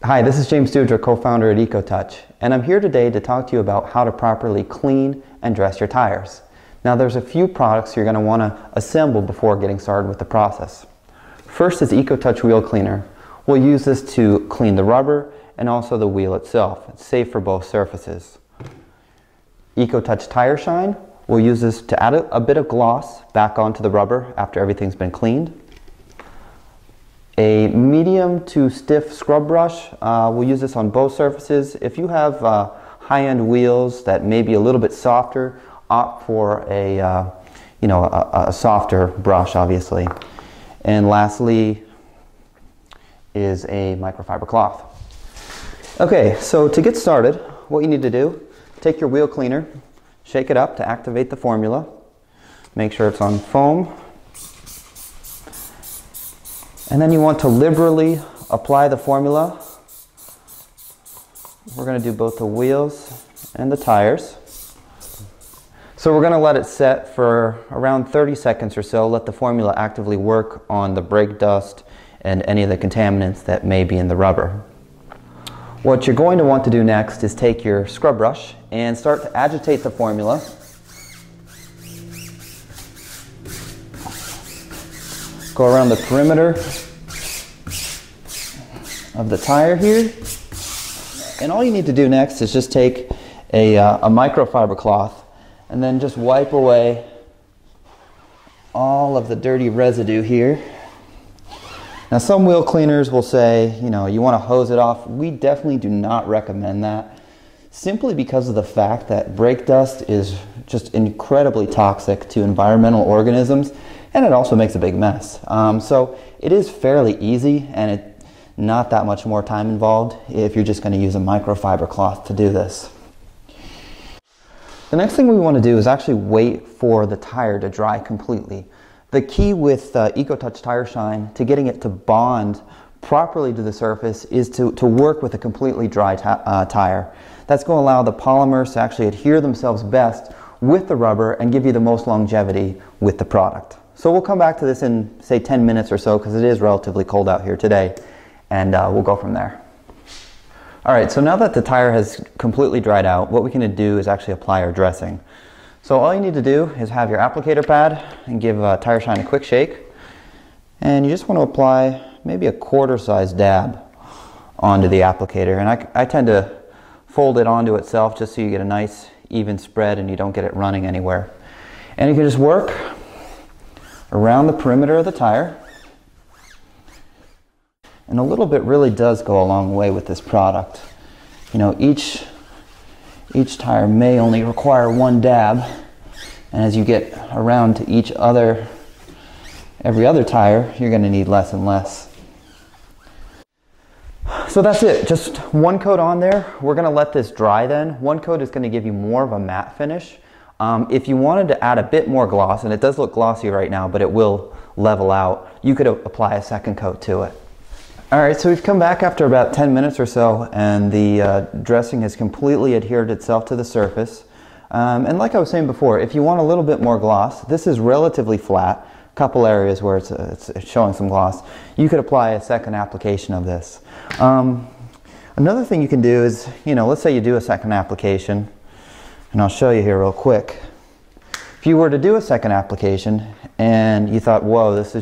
Hi, this is James Dewdra, co-founder at EcoTouch, and I'm here today to talk to you about how to properly clean and dress your tires. Now there's a few products you're going to want to assemble before getting started with the process. First is EcoTouch Wheel Cleaner. We'll use this to clean the rubber and also the wheel itself. It's safe for both surfaces. EcoTouch Tire Shine. We'll use this to add a bit of gloss back onto the rubber after everything's been cleaned. A medium to stiff scrub brush, we'll use this on both surfaces. If you have high-end wheels that may be a little bit softer, opt for a softer brush, obviously. And lastly is a microfiber cloth. Okay, so to get started, what you need to do, take your wheel cleaner, shake it up to activate the formula, make sure it's on foam. And then you want to liberally apply the formula. We're going to do both the wheels and the tires. So we're going to let it set for around 30 seconds or so, let the formula actively work on the brake dust and any of the contaminants that may be in the rubber. What you're going to want to do next is take your scrub brush and start to agitate the formula. Go around the perimeter of the tire here. And all you need to do next is just take a microfiber cloth and then just wipe away all of the dirty residue here. Now some wheel cleaners will say, you want to hose it off. We definitely do not recommend that, simply because of the fact that brake dust is just incredibly toxic to environmental organisms, and it also makes a big mess. So it is fairly easy, and it's not that much more time involved if you're just going to use a microfiber cloth to do this. The next thing we want to do is actually wait for the tire to dry completely. The key with EcoTouch Tire Shine to getting it to bond properly to the surface is to work with a completely dry tire. That's going to allow the polymers to actually adhere themselves best with the rubber and give you the most longevity with the product. So we'll come back to this in, say, 10 minutes or so, because it is relatively cold out here today, and we'll go from there. Alright, so now that the tire has completely dried out, what we can do is actually apply our dressing. So all you need to do is have your applicator pad and give Tire Shine a quick shake, and you just want to apply maybe a quarter-size dab onto the applicator, and I tend to fold it onto itself just so you get a nice even spread and you don't get it running anywhere. And you can just work around the perimeter of the tire, and a little bit really does go a long way with this product. Each tire may only require one dab, and as you get around to every other tire, you're going to need less and less. So that's it, just one coat on there. We're going to let this dry then. One coat is going to give you more of a matte finish. If you wanted to add a bit more gloss, and it does look glossy right now, but it will level out, you could apply a second coat to it. Alright, so we've come back after about 10 minutes or so, and the dressing has completely adhered itself to the surface. And like I was saying before, if you want a little bit more gloss, this is relatively flat, a couple areas where it's showing some gloss. You could apply a second application of this. Another thing you can do is, let's say you do a second application, and I'll show you here real quick. If you were to do a second application and you thought, whoa, this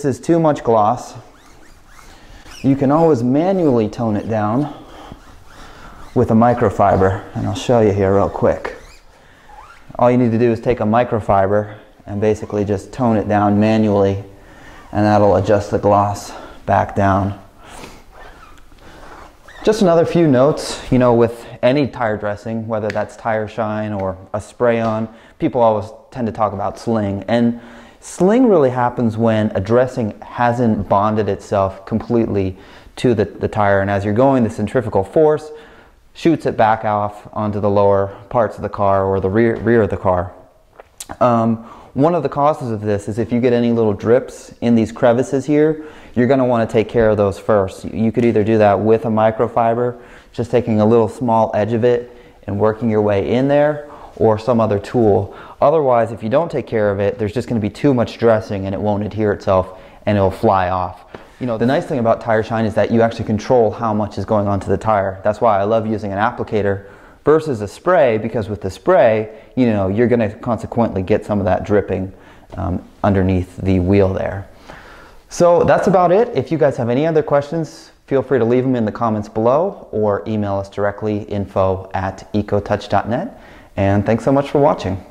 is too much gloss, you can always manually tone it down with a microfiber, and I'll show you here real quick. All you need to do is take a microfiber and basically just tone it down manually, and that'll adjust the gloss back down. Just another few notes, with any tire dressing, whether that's Tire Shine or a spray-on, people always tend to talk about sling. And sling really happens when a dressing hasn't bonded itself completely to the tire, and as you're going, the centrifugal force shoots it back off onto the lower parts of the car or the rear of the car. One of the causes of this is if you get any little drips in these crevices here, you're going to want to take care of those first. You could either do that with a microfiber, just taking a little small edge of it and working your way in there, or some other tool. Otherwise, if you don't take care of it, there's just going to be too much dressing and it won't adhere itself and it'll fly off. You know, the nice thing about Tire Shine is that you actually control how much is going onto the tire. That's why I love using an applicator versus a spray, because with the spray, you know, you're going to consequently get some of that dripping underneath the wheel there. So that's about it. If you guys have any other questions, feel free to leave them in the comments below or email us directly, info@ecotouch.net. And thanks so much for watching.